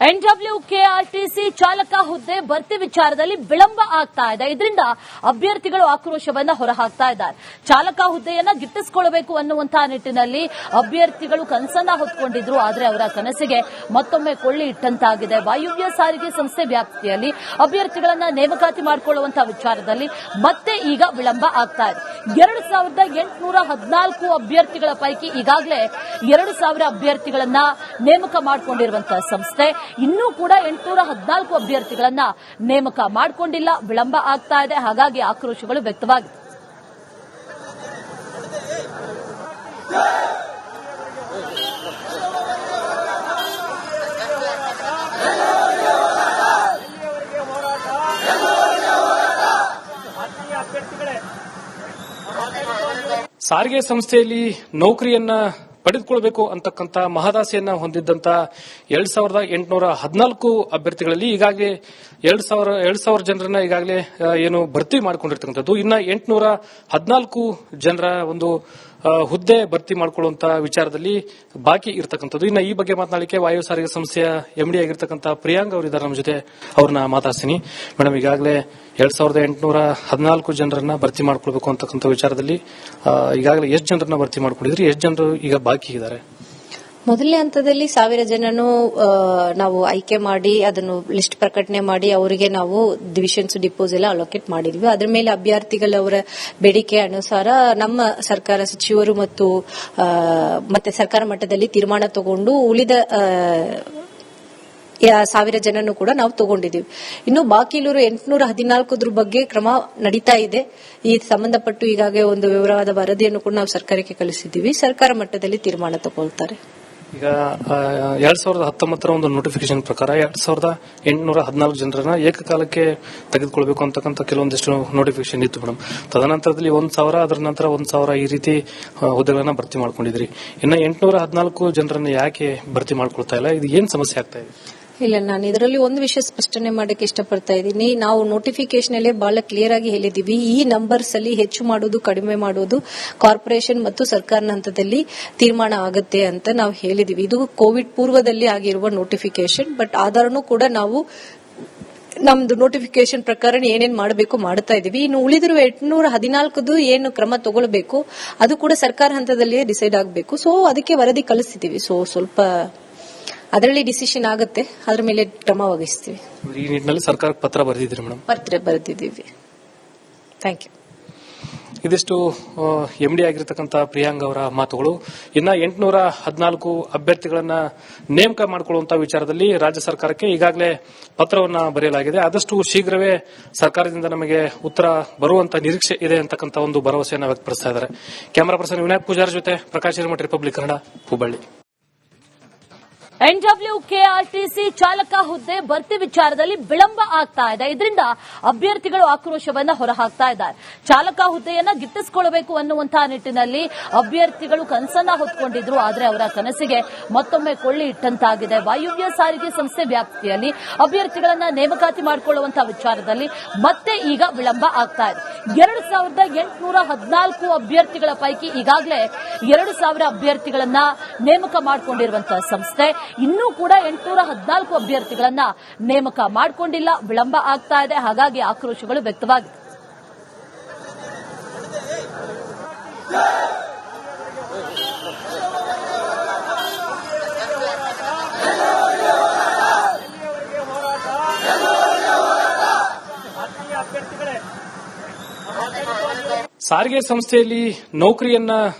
NWKRTC ಚಾಲಕ ಹುದ್ದೆ ಭರ್ತಿ ವಿಚಾರದಲ್ಲಿ ವಿಳಂಬ ಆಗ್ತಾ ಇದೆ. ಇದರಿಂದ ಅಭ್ಯರ್ಥಿಗಳು ಆಕ್ರೋಶವನ್ನ ಹೊರಹಾಕ್ತಾ ಇದ್ದಾರೆ. ಚಾಲಕ ಹುದ್ದೆಯನ್ನ ಗಿಟ್ಟಿಸಿಕೊಳ್ಳಬೇಕು ಅನ್ನುವಂತಹ ನಿಟ್ಟಿನಲ್ಲಿ ಅಭ್ಯರ್ಥಿಗಳು ಕನಸನ್ನ ಹೊತ್ಕೊಂಡಿದ್ರು. ಆದರೆ ಅವರ ಕನಸಿಗೆ ಮತ್ತೊಮ್ಮೆ ಕೊಳ್ಳಿ ಇಟ್ಟಂತಾಗಿದೆ. ವಾಯುವ್ಯ ಸಾರಿಗೆ ಸಂಸ್ಥೆ ವ್ಯಾಪ್ತಿಯಲ್ಲಿ ಅಭ್ಯರ್ಥಿಗಳನ್ನ ನೇಮಕಾತಿ ಮಾಡಿಕೊಳ್ಳುವಂತಹ ವಿಚಾರದಲ್ಲಿ ಮತ್ತೆ ಈಗ ವಿಳಂಬ ಆಗ್ತಾ ಇದೆ. 2814 ಅಭ್ಯರ್ಥಿಗಳ ಪೈಕಿ ಈಗಾಗಲೇ 2000 ಅಭ್ಯರ್ಥಿಗಳನ್ನ ನೇಮಕ ಮಾಡಿಕೊಂಡಿರುವಂತಹ ಸಂಸ್ಥೆ ಇನ್ನೂ ಕೂಡ 814 ಅಭ್ಯರ್ಥಿಗಳನ್ನ ನೇಮಕ ಮಾಡಿಕೊಂಡಿಲ್ಲ. ವಿಳಂಬ ಆಗ್ತಾ ಇದೆ. ಹಾಗಾಗಿ ಆಕ್ರೋಶಗಳು ವ್ಯಕ್ತವಾಗಿದೆ. ಸಾರಿಗೆ ಸಂಸ್ಥೆಯಲ್ಲಿ ನೌಕರಿಯನ್ನ ಪಡೆದುಕೊಳ್ಳಬೇಕು ಅಂತಕ್ಕಂಥ ಮಹದಾಸೆಯನ್ನ ಹೊಂದಿದ್ದಂತ 2814 ಅಭ್ಯರ್ಥಿಗಳಲ್ಲಿ ಈಗಾಗಲೇ 2000 ಜನರನ್ನ ಈಗಾಗಲೇ ಏನು ಭರ್ತಿ ಮಾಡಿಕೊಂಡಿರ್ತಕ್ಕಂಥದ್ದು. ಇನ್ನ 814 ಜನರ ಒಂದು ಹುದ್ದೆ ಭರ್ತಿ ಮಾಡಿಕೊಳ್ಳುವಂತ ವಿಚಾರದಲ್ಲಿ ಬಾಕಿ ಇರತಕ್ಕಂಥದ್ದು. ಇನ್ನು ಈ ಬಗ್ಗೆ ಮಾತನಾಡಲಿಕ್ಕೆ ವಾಯು ಸಾರಿಗೆ ಸಂಸ್ಥೆಯ MD ಆಗಿರ್ತಕ್ಕಂಥ ಪ್ರಿಯಾಂಕ್ ಅವರಿದ್ದಾರೆ ನಮ್ಮ ಜೊತೆ. ಅವ್ರನ್ನ ಮಾತಾಡ್ತೀನಿ. ಮೇಡಮ್, ಈಗಾಗಲೇ 2814 ಜನರನ್ನ ಭರ್ತಿ ಮಾಡ್ಕೊಳ್ಬೇಕು ಅಂತಕ್ಕಂಥ ವಿಚಾರದಲ್ಲಿ ಈಗಾಗಲೇ ಎಷ್ಟು ಜನರನ್ನ ಭರ್ತಿ ಮಾಡ್ಕೊಂಡಿದ್ರಿ, ಎಷ್ಟು ಜನರು ಈಗ ಬಾಕಿ ಇದ್ದಾರೆ? ಮೊದಲನೇ ಹಂತದಲ್ಲಿ 1000 ಜನನು ನಾವು ಆಯ್ಕೆ ಮಾಡಿ ಅದನ್ನು ಲಿಸ್ಟ್ ಪ್ರಕಟಣೆ ಮಾಡಿ ಅವರಿಗೆ ನಾವು ಡಿವಿಷನ್ಸ್ ಡಿಪೋಸ್ ಎಲ್ಲ ಅಲೋಕೇಟ್ ಮಾಡಿದ್ವಿ. ಅದರ ಮೇಲೆ ಅಭ್ಯರ್ಥಿಗಳವರ ಬೇಡಿಕೆ ಅನುಸಾರ ನಮ್ಮ ಸರ್ಕಾರ ಸಚಿವರು ಮತ್ತೆ ಸರ್ಕಾರ ಮಟ್ಟದಲ್ಲಿ ತೀರ್ಮಾನ ತಗೊಂಡು ಉಳಿದ 1000 ಜನನು ಕೂಡ ನಾವು ತಗೊಂಡಿದ್ದೀವಿ. ಇನ್ನು ಬಾಕಿ ಇಲ್ಲೂರು 814 ಬಗ್ಗೆ ಕ್ರಮ ನಡೀತಾ ಇದೆ. ಈ ಸಂಬಂಧಪಟ್ಟು ಈಗಾಗಲೇ ಒಂದು ವಿವರವಾದ ವರದಿಯನ್ನು ಕೂಡ ನಾವು ಸರ್ಕಾರಕ್ಕೆ ಕಳಿಸಿದ್ದೀವಿ. ಸರ್ಕಾರ ಮಟ್ಟದಲ್ಲಿ ತೀರ್ಮಾನ ತಗೊಳ್ತಾರೆ. ಈಗ 2019 ಒಂದು ನೋಟಿಫಿಕೇಶನ್ ಪ್ರಕಾರ 2814 ಜನರನ್ನ ಏಕಕಾಲಕ್ಕೆ ತೆಗೆದುಕೊಳ್ಬೇಕು ಅಂತಕ್ಕಂಥ ಕೆಲವೊಂದಿಷ್ಟು ನೋಟಿಫಿಕೇಶನ್ ಇತ್ತು ಮೇಡಮ್. ತದನಂತರದಲ್ಲಿ 1000, ಅದರ ನಂತರ 1000 ಈ ರೀತಿ ಹುದ್ದೆಗಳನ್ನ ಭರ್ತಿ ಮಾಡ್ಕೊಂಡಿದ್ರಿ. ಇನ್ನು 814 ಜನರನ್ನ ಯಾಕೆ ಭರ್ತಿ ಮಾಡ್ಕೊಳ್ತಾ ಇಲ್ಲ? ಇದು ಏನ್ ಸಮಸ್ಯೆ ಆಗ್ತಾ ಇದೆ? ಇಲ್ಲ, ನಾನು ಇದರಲ್ಲಿ ಒಂದು ವಿಷಯ ಸ್ಪಷ್ಟನೆ ಮಾಡಕ್ಕೆ ಇಷ್ಟಪಡ್ತಾ ಇದ್ದೀನಿ. ನಾವು ನೋಟಿಫಿಕೇಶನ್ ಅಲ್ಲಿ ಬಹಳ ಕ್ಲಿಯರ್ ಆಗಿ ಹೇಳಿದೀವಿ, ಈ ನಂಬರ್ಸ್ ಅಲ್ಲಿ ಹೆಚ್ಚು ಮಾಡೋದು ಕಡಿಮೆ ಮಾಡೋದು ಕಾರ್ಪೊರೇಷನ್ ಮತ್ತು ಸರ್ಕಾರದ ಹಂತದಲ್ಲಿ ತೀರ್ಮಾನ ಆಗುತ್ತೆ ಅಂತ ನಾವು ಹೇಳಿದೀವಿ. ಇದು ಕೋವಿಡ್ ಪೂರ್ವದಲ್ಲಿ ಆಗಿರುವ ನೋಟಿಫಿಕೇಶನ್. ಬಟ್ ಆಧಾರನೂ ಕೂಡ ನಾವು ನಮ್ದು ನೋಟಿಫಿಕೇಶನ್ ಪ್ರಕಾರ ಏನೇನ್ ಮಾಡಬೇಕು ಮಾಡ್ತಾ ಇದೀವಿ. ಇನ್ನು ಉಳಿದಿರುವ 814 ಏನು ಕ್ರಮ ತಗೊಳ್ಬೇಕು ಅದು ಕೂಡ ಸರ್ಕಾರ ಹಂತದಲ್ಲಿಯೇ ಡಿಸೈಡ್ ಆಗಬೇಕು. ಸೊ ಅದಕ್ಕೆ ವರದಿ ಕಳಿಸ್ತಿದೀವಿ. ಸೊ ಸ್ವಲ್ಪ ಅದರಲ್ಲಿ ಡಿಸಿಷನ್ ಆಗುತ್ತೆ, ಅದರ ಮೇಲೆ ಕ್ರಮ ವಹಿಸ್ತೀವಿ. ಈ ನಿಟ್ಟಿನಲ್ಲಿ ಸರ್ಕಾರಕ್ಕೆ ಪತ್ರ ಬರೆದಿದ್ದೀರಿ ಮೇಡಮ್? ಪತ್ರ ಬರೆದಿದ್ದೀವಿ. Thank you. ಇದಿಷ್ಟು MD ಆಗಿರ್ತಕ್ಕಂಥ ಪ್ರಿಯಾಂಕ್ ಅವರ ಮಾತುಗಳು. ಇನ್ನ 814 ಅಭ್ಯರ್ಥಿಗಳನ್ನ ನೇಮಕ ಮಾಡಿಕೊಳ್ಳುವಂತಹ ವಿಚಾರದಲ್ಲಿ ರಾಜ್ಯ ಸರ್ಕಾರಕ್ಕೆ ಈಗಾಗಲೇ ಪತ್ರವನ್ನ ಬರೆಯಲಾಗಿದೆ. ಆದಷ್ಟು ಶೀಘ್ರವೇ ಸರ್ಕಾರದಿಂದ ನಮಗೆ ಉತ್ತರ ಬರುವಂತ ನಿರೀಕ್ಷೆ ಇದೆ ಅಂತಕ್ಕಂಥ ಒಂದು ಭರವಸೆಯನ್ನು ವ್ಯಕ್ತಪಡಿಸ್ತಾ ಇದ್ದಾರೆ. ಕ್ಯಾಮರಾ ಪರ್ಸನ್ ವಿನಾಯಕ್ ಪೂಜಾರ್ ಜೊತೆ ಪ್ರಕಾಶ್ ಹಿರೇಮಠ, ರಿಪಬ್ಲಿಕ್ ಕನ್ನಡ, ಹುಬ್ಬಳ್ಳಿ. NWKRTC ಚಾಲಕ ಹುದ್ದೆ ಭರ್ತಿ ವಿಚಾರದಲ್ಲಿ ವಿಳಂಬ ಆಗ್ತಾ ಇದೆ. ಇದರಿಂದ ಅಭ್ಯರ್ಥಿಗಳು ಆಕ್ರೋಶವನ್ನ ಹೊರಹಾಕ್ತಾ ಇದ್ದಾರೆ. ಚಾಲಕ ಹುದ್ದೆಯನ್ನ ಗಿಟ್ಟಿಸಿಕೊಳ್ಳಬೇಕು ಅನ್ನುವಂತಹ ನಿಟ್ಟಿನಲ್ಲಿ ಅಭ್ಯರ್ಥಿಗಳು ಕನಸನ್ನ ಹೊತ್ಕೊಂಡಿದ್ರು. ಆದರೆ ಅವರ ಕನಸಿಗೆ ಮತ್ತೊಮ್ಮೆ ಕೊಳ್ಳಿ ಇಟ್ಟಂತಾಗಿದೆ. ವಾಯುವ್ಯ ಸಾರಿಗೆ ಸಂಸ್ಥೆ ವ್ಯಾಪ್ತಿಯಲ್ಲಿ ಅಭ್ಯರ್ಥಿಗಳನ್ನ ನೇಮಕಾತಿ ಮಾಡಿಕೊಳ್ಳುವಂತಹ ವಿಚಾರದಲ್ಲಿ ಮತ್ತೆ ಈಗ ವಿಳಂಬ ಆಗ್ತಾ ಇದೆ. 2814 ಅಭ್ಯರ್ಥಿಗಳ ಪೈಕಿ ಈಗಾಗಲೇ 2000 ಅಭ್ಯರ್ಥಿಗಳನ್ನ ನೇಮಕ ಮಾಡಿಕೊಂಡಿರುವಂತಹ ಸಂಸ್ಥೆ ಇನ್ನೂ ಕೂಡ 814 ಅಭ್ಯರ್ಥಿಗಳನ್ನ ನೇಮಕ ಮಾಡಿಕೊಂಡಿಲ್ಲ. ವಿಳಂಬ ಆಗ್ತಾ ಇದೆ. ಹಾಗಾಗಿ ಆಕ್ರೋಶಗಳು ವ್ಯಕ್ತವಾಗಿದೆ. ಸಾರಿಗೆ ಸಂಸ್ಥೆಯಲ್ಲಿ ನೌಕರಿಯನ್ನ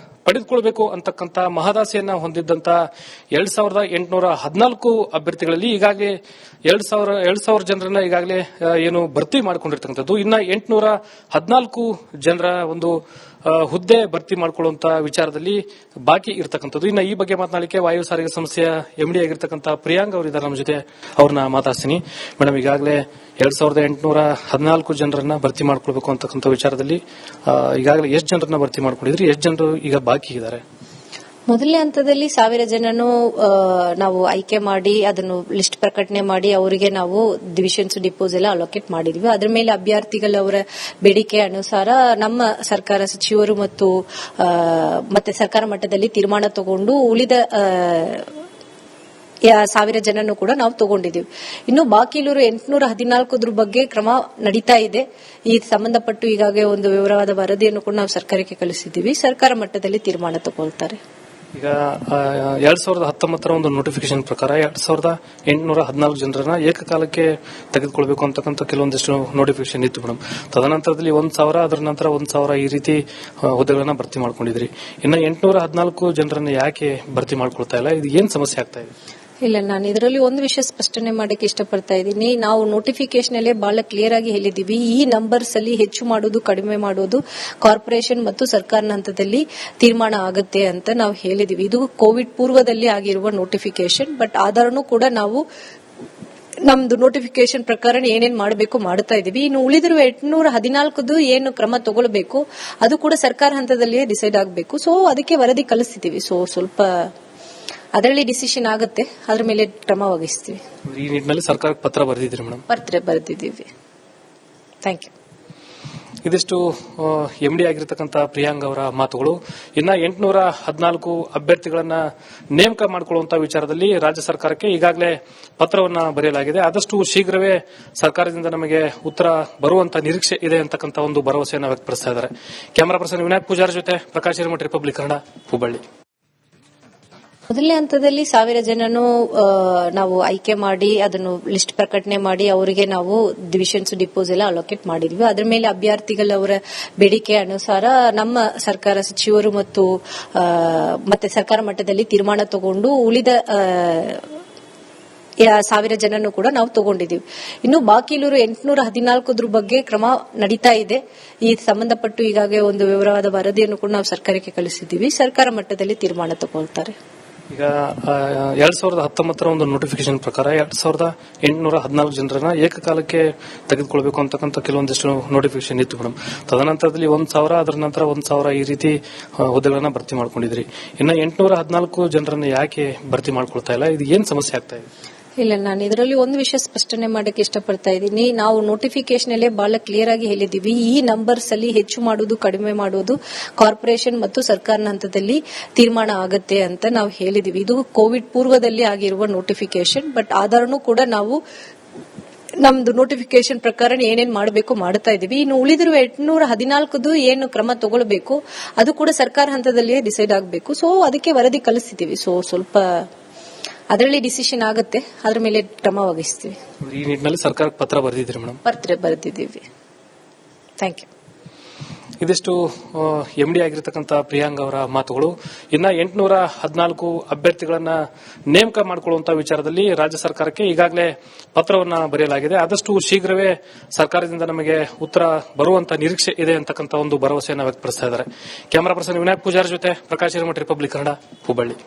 ಪಡೆದುಕೊಳ್ಳಬೇಕು ಅಂತಕ್ಕಂಥ ಮಹದಾಸೆಯನ್ನ ಹೊಂದಿದ್ದಂತ 2814 ಅಭ್ಯರ್ಥಿಗಳಲ್ಲಿ ಈಗಾಗಲೇ 2000 ಜನರನ್ನ ಈಗಾಗಲೇ ಏನು ಭರ್ತಿ ಮಾಡಿಕೊಂಡಿರ್ತಕ್ಕಂಥದ್ದು. ಇನ್ನ 814 ಜನರ ಒಂದು ಹುದ್ದೆ ಭರ್ತಿ ಮಾಡಿಕೊಳ್ಳುವಂತ ವಿಚಾರದಲ್ಲಿ ಬಾಕಿ ಇರತಕ್ಕಂಥದ್ದು. ಇನ್ನು ಈ ಬಗ್ಗೆ ಮಾತನಾಡಲಿಕ್ಕೆ ವಾಯು ಸಾರಿಗೆ ಸಂಸ್ಥೆಯ MD ಆಗಿರ್ತಕ್ಕಂಥ ಪ್ರಿಯಾಂಕ್ ಅವರಿದ್ದಾರೆ ನಮ್ಮ ಜೊತೆ. ಅವ್ರನ್ನ ಮಾತಾಡ್ತೀನಿ. ಮೇಡಮ್, ಈಗಾಗಲೇ 2814 ಜನರನ್ನ ಭರ್ತಿ ಮಾಡ್ಕೊಳ್ಬೇಕು ಅಂತಕ್ಕಂಥ ವಿಚಾರದಲ್ಲಿ ಈಗಾಗಲೇ ಎಷ್ಟು ಜನರನ್ನ ಭರ್ತಿ ಮಾಡ್ಕೊಂಡಿದ್ರಿ, ಎಷ್ಟು ಜನರು ಈಗ ಬಾಕಿ ಇದ್ದಾರೆ? ಮೊದಲನೇ ಹಂತದಲ್ಲಿ 1000 ಜನನು ನಾವು ಆಯ್ಕೆ ಮಾಡಿ ಅದನ್ನು ಲಿಸ್ಟ್ ಪ್ರಕಟಣೆ ಮಾಡಿ ಅವರಿಗೆ ನಾವು ಡಿವಿಷನ್ಸ್ ಡಿಪೋಸ್ ಎಲ್ಲ ಅಲೋಕೇಟ್ ಮಾಡಿದ್ವಿ. ಅದರ ಮೇಲೆ ಅಭ್ಯರ್ಥಿಗಳವರ ಬೇಡಿಕೆ ಅನುಸಾರ ನಮ್ಮ ಸರ್ಕಾರ ಸಚಿವರು ಮತ್ತೆ ಸರ್ಕಾರ ಮಟ್ಟದಲ್ಲಿ ತೀರ್ಮಾನ ತಗೊಂಡು ಉಳಿದ ಸಾವಿರ ಜನನು ಕೂಡ ನಾವು ತಗೊಂಡಿದ್ದೀವಿ. ಇನ್ನು ಬಾಕಿ ಇರೋರು 814 ಬಗ್ಗೆ ಕ್ರಮ ನಡೀತಾ ಇದೆ. ಈ ಸಂಬಂಧಪಟ್ಟು ಈಗಾಗಲೇ ಒಂದು ವಿವರವಾದ ವರದಿಯನ್ನು ಕೂಡ ನಾವು ಸರ್ಕಾರಕ್ಕೆ ಕಳಿಸಿದ್ದೀವಿ. ಸರ್ಕಾರ ಮಟ್ಟದಲ್ಲಿ ತೀರ್ಮಾನ ತಗೊಳ್ತಾರೆ. ಈಗ 2019 ಒಂದು ನೋಟಿಫಿಕೇಶನ್ ಪ್ರಕಾರ 2814 ಜನರನ್ನ ಏಕಕಾಲಕ್ಕೆ ತೆಗೆದುಕೊಳ್ಬೇಕು ಅಂತಕ್ಕಂಥ ಕೆಲವೊಂದಿಷ್ಟು ನೋಟಿಫಿಕೇಶನ್ ಇತ್ತು ಮೇಡಮ್. ತದನಂತರದಲ್ಲಿ 1000, ಅದರ ನಂತರ 1000 ಈ ರೀತಿ ಹುದ್ದೆಗಳನ್ನ ಭರ್ತಿ ಮಾಡ್ಕೊಂಡಿದ್ರಿ. ಇನ್ನು 814 ಜನರನ್ನ ಯಾಕೆ ಭರ್ತಿ ಮಾಡ್ಕೊಳ್ತಾ ಇಲ್ಲ? ಇದು ಏನ್ ಸಮಸ್ಯೆ ಆಗ್ತಾ ಇದೆ? ಇಲ್ಲ, ನಾನು ಇದರಲ್ಲಿ ಒಂದು ವಿಷಯ ಸ್ಪಷ್ಟನೆ ಮಾಡಕ್ಕೆ ಇಷ್ಟಪಡ್ತಾ ಇದ್ದೀನಿ. ನಾವು ನೋಟಿಫಿಕೇಶನ್ ಅಲ್ಲೇ ಬಹಳ ಕ್ಲಿಯರ್ ಆಗಿ ಹೇಳಿದೀವಿ, ಈ ನಂಬರ್ಸ್ ಅಲ್ಲಿ ಹೆಚ್ಚು ಮಾಡೋದು ಕಡಿಮೆ ಮಾಡೋದು ಕಾರ್ಪೊರೇಷನ್ ಮತ್ತು ಸರ್ಕಾರದ ಹಂತದಲ್ಲಿ ತೀರ್ಮಾನ ಆಗುತ್ತೆ ಅಂತ ನಾವು ಹೇಳಿದೀವಿ. ಇದು ಕೋವಿಡ್ ಪೂರ್ವದಲ್ಲಿ ಆಗಿರುವ ನೋಟಿಫಿಕೇಶನ್. ಬಟ್ ಆಧಾರನೂ ಕೂಡ ನಾವು ನಮ್ದು ನೋಟಿಫಿಕೇಶನ್ ಪ್ರಕಾರ ಏನೇನ್ ಮಾಡಬೇಕು ಮಾಡ್ತಾ ಇದೀವಿ. ಇನ್ನು ಉಳಿದಿರುವ 814 ಏನು ಕ್ರಮ ತಗೊಳ್ಬೇಕು ಅದು ಕೂಡ ಸರ್ಕಾರ ಹಂತದಲ್ಲಿಯೇ ಡಿಸೈಡ್ ಆಗಬೇಕು. ಸೊ ಅದಕ್ಕೆ ವರದಿ ಕಳಿಸ್ತಿದೀವಿ. ಸೊ ಸ್ವಲ್ಪ ಅದರಲ್ಲಿ ಡಿಸಿಷನ್ ಆಗುತ್ತೆ, ಅದ್ರ ಮೇಲೆ ಕ್ರಮ ವಹಿಸ್ತೀವಿ. ಈ ನಿಟ್ಟಿನಲ್ಲಿ ಸರ್ಕಾರಕ್ಕೆ ಪತ್ರ ಬರೆದಿದ್ರಿ ಮೇಡಮ್? ಬರೆದಿದ್ದೀವಿ. Thank you. ಇದಿಷ್ಟು ಎಂಡಿ ಆಗಿರತಕ್ಕಂಥ ಪ್ರಿಯಾಂಕ್ ಅವರ ಮಾತುಗಳು. ಇನ್ನ 814 ಅಭ್ಯರ್ಥಿಗಳನ್ನ ನೇಮಕ ಮಾಡಿಕೊಳ್ಳುವಂತಹ ವಿಚಾರದಲ್ಲಿ ರಾಜ್ಯ ಸರ್ಕಾರಕ್ಕೆ ಈಗಾಗಲೇ ಪತ್ರವನ್ನ ಬರೆಯಲಾಗಿದೆ. ಆದಷ್ಟು ಶೀಘ್ರವೇ ಸರ್ಕಾರದಿಂದ ನಮಗೆ ಉತ್ತರ ಬರುವಂತ ನಿರೀಕ್ಷೆ ಇದೆ ಅಂತಕ್ಕಂಥ ಒಂದು ಭರವಸೆಯನ್ನು ವ್ಯಕ್ತಪಡಿಸ್ತಾ ಇದ್ದಾರೆ. ಕ್ಯಾಮರಾ ಪರ್ಸನ್ ವಿನಾಯಕ್ ಪೂಜಾರಿ ಜೊತೆ ಪ್ರಕಾಶ್ ಹಿರೇಮಠ, ರಿಪಬ್ಲಿಕ್ ಕನ್ನಡ, ಹುಬ್ಬಳ್ಳಿ. ಮೊದಲನೇ ಹಂತದಲ್ಲಿ 1000 ಜನನು ನಾವು ಆಯ್ಕೆ ಮಾಡಿ ಅದನ್ನು ಲಿಸ್ಟ್ ಪ್ರಕಟಣೆ ಮಾಡಿ ಅವರಿಗೆ ನಾವು ಡಿವಿಷನ್ಸ್ ಡಿಪೋಸ್ ಎಲ್ಲ ಅಲೋಕೇಟ್ ಮಾಡಿದ್ವಿ. ಅದರ ಮೇಲೆ ಅಭ್ಯರ್ಥಿಗಳವರ ಬೇಡಿಕೆ ಅನುಸಾರ ನಮ್ಮ ಸರ್ಕಾರ ಸಚಿವರು ಮತ್ತೆ ಸರ್ಕಾರ ಮಟ್ಟದಲ್ಲಿ ತೀರ್ಮಾನ ತಗೊಂಡು ಉಳಿದ 1000 ಜನನು ಕೂಡ ನಾವು ತಗೊಂಡಿದ್ದೀವಿ. ಇನ್ನು ಬಾಕಿ ಇರೋರು 814 ಬಗ್ಗೆ ಕ್ರಮ ನಡೀತಾ ಇದೆ. ಈ ಸಂಬಂಧಪಟ್ಟು ಈಗಾಗಲೇ ಒಂದು ವಿವರವಾದ ವರದಿಯನ್ನು ಕೂಡ ನಾವು ಸರ್ಕಾರಕ್ಕೆ ಕಳಿಸಿದ್ದೀವಿ. ಸರ್ಕಾರ ಮಟ್ಟದಲ್ಲಿ ತೀರ್ಮಾನ ತಗೊಳ್ತಾರೆ. ಈಗ 2019 ಒಂದು ನೋಟಿಫಿಕೇಶನ್ ಪ್ರಕಾರ 2814 ಜನರನ್ನ ಏಕಕಾಲಕ್ಕೆ ತೆಗೆದುಕೊಳ್ಬೇಕು ಅಂತಕ್ಕಂಥ ಕೆಲವೊಂದಿಷ್ಟು ನೋಟಿಫಿಕೇಶನ್ ಇತ್ತು ಮೇಡಮ್. ತದನಂತರದಲ್ಲಿ 1000, ಅದರ ನಂತರ 1000 ಈ ರೀತಿ ಹುದ್ದೆಗಳನ್ನ ಭರ್ತಿ ಮಾಡ್ಕೊಂಡಿದ್ರಿ. ಇನ್ನು 814 ಜನರನ್ನ ಯಾಕೆ ಭರ್ತಿ ಮಾಡ್ಕೊಳ್ತಾ ಇಲ್ಲ? ಇದು ಏನ್ ಸಮಸ್ಯೆ ಆಗ್ತಾ ಇದೆ? ಇಲ್ಲ, ನಾನು ಇದರಲ್ಲಿ ಒಂದು ವಿಷಯ ಸ್ಪಷ್ಟನೆ ಮಾಡಕ್ಕೆ ಇಷ್ಟಪಡ್ತಾ ಇದ್ದೀನಿ. ನಾವು ನೋಟಿಫಿಕೇಶನ್ ಅಲ್ಲೇ ಬಹಳ ಕ್ಲಿಯರ್ ಆಗಿ ಹೇಳಿದೀವಿ, ಈ ನಂಬರ್ಸ್ ಅಲ್ಲಿ ಹೆಚ್ಚು ಮಾಡೋದು ಕಡಿಮೆ ಮಾಡೋದು ಕಾರ್ಪೊರೇಷನ್ ಮತ್ತು ಸರ್ಕಾರದ ಹಂತದಲ್ಲಿ ತೀರ್ಮಾನ ಆಗುತ್ತೆ ಅಂತ ನಾವು ಹೇಳಿದೀವಿ. ಇದು ಕೋವಿಡ್ ಪೂರ್ವದಲ್ಲಿ ಆಗಿರುವ ನೋಟಿಫಿಕೇಶನ್. ಬಟ್ ಆಧಾರನೂ ಕೂಡ ನಾವು ನಮ್ದು ನೋಟಿಫಿಕೇಶನ್ ಪ್ರಕಾರ ಏನೇನ್ ಮಾಡಬೇಕು ಮಾಡ್ತಾ ಇದೀವಿ. ಇನ್ನು ಉಳಿದಿರುವ 814 ಏನು ಕ್ರಮ ತಗೊಳ್ಬೇಕು ಅದು ಕೂಡ ಸರ್ಕಾರ ಹಂತದಲ್ಲಿಯೇ ಡಿಸೈಡ್ ಆಗಬೇಕು. ಸೊ ಅದಕ್ಕೆ ವರದಿ ಕಳಿಸ್ತಿದೀವಿ. ಸೊ ಸ್ವಲ್ಪ ಅದರಲ್ಲಿ ಡಿಸಿಷನ್ ಆಗುತ್ತೆ, ಅದ್ರ ಮೇಲೆ ಕ್ರಮ ವಹಿಸ್ತೀವಿ. ಈ ನಿಟ್ಟಿನಲ್ಲಿ ಸರ್ಕಾರಕ್ಕೆ ಪತ್ರ ಬರೆದಿದ್ರಿ ಮೇಡಮ್? ಬರೆದಿದ್ದೀವಿ. Thank you. ಇದಿಷ್ಟು ಎಂಡಿ ಆಗಿರತಕ್ಕಂಥ ಪ್ರಿಯಾಂಕ್ ಅವರ ಮಾತುಗಳು. ಇನ್ನ 814 ಅಭ್ಯರ್ಥಿಗಳನ್ನ ನೇಮಕ ಮಾಡಿಕೊಳ್ಳುವಂತಹ ವಿಚಾರದಲ್ಲಿ ರಾಜ್ಯ ಸರ್ಕಾರಕ್ಕೆ ಈಗಾಗಲೇ ಪತ್ರವನ್ನ ಬರೆಯಲಾಗಿದೆ. ಆದಷ್ಟು ಶೀಘ್ರವೇ ಸರ್ಕಾರದಿಂದ ನಮಗೆ ಉತ್ತರ ಬರುವಂತ ನಿರೀಕ್ಷೆ ಇದೆ ಅಂತಕ್ಕಂಥ ಒಂದು ಭರವಸೆಯನ್ನು ವ್ಯಕ್ತಪಡಿಸ್ತಾ ಇದ್ದಾರೆ. ಕ್ಯಾಮರಾ ಪರ್ಸನ್ ವಿನಾಯಕ್ ಪೂಜಾರಿ ಜೊತೆ ಪ್ರಕಾಶ್ ಹಿರೇಮಠ, ರಿಪಬ್ಲಿಕ್ ಕನ್ನಡ, ಹುಬ್ಬಳ್ಳಿ.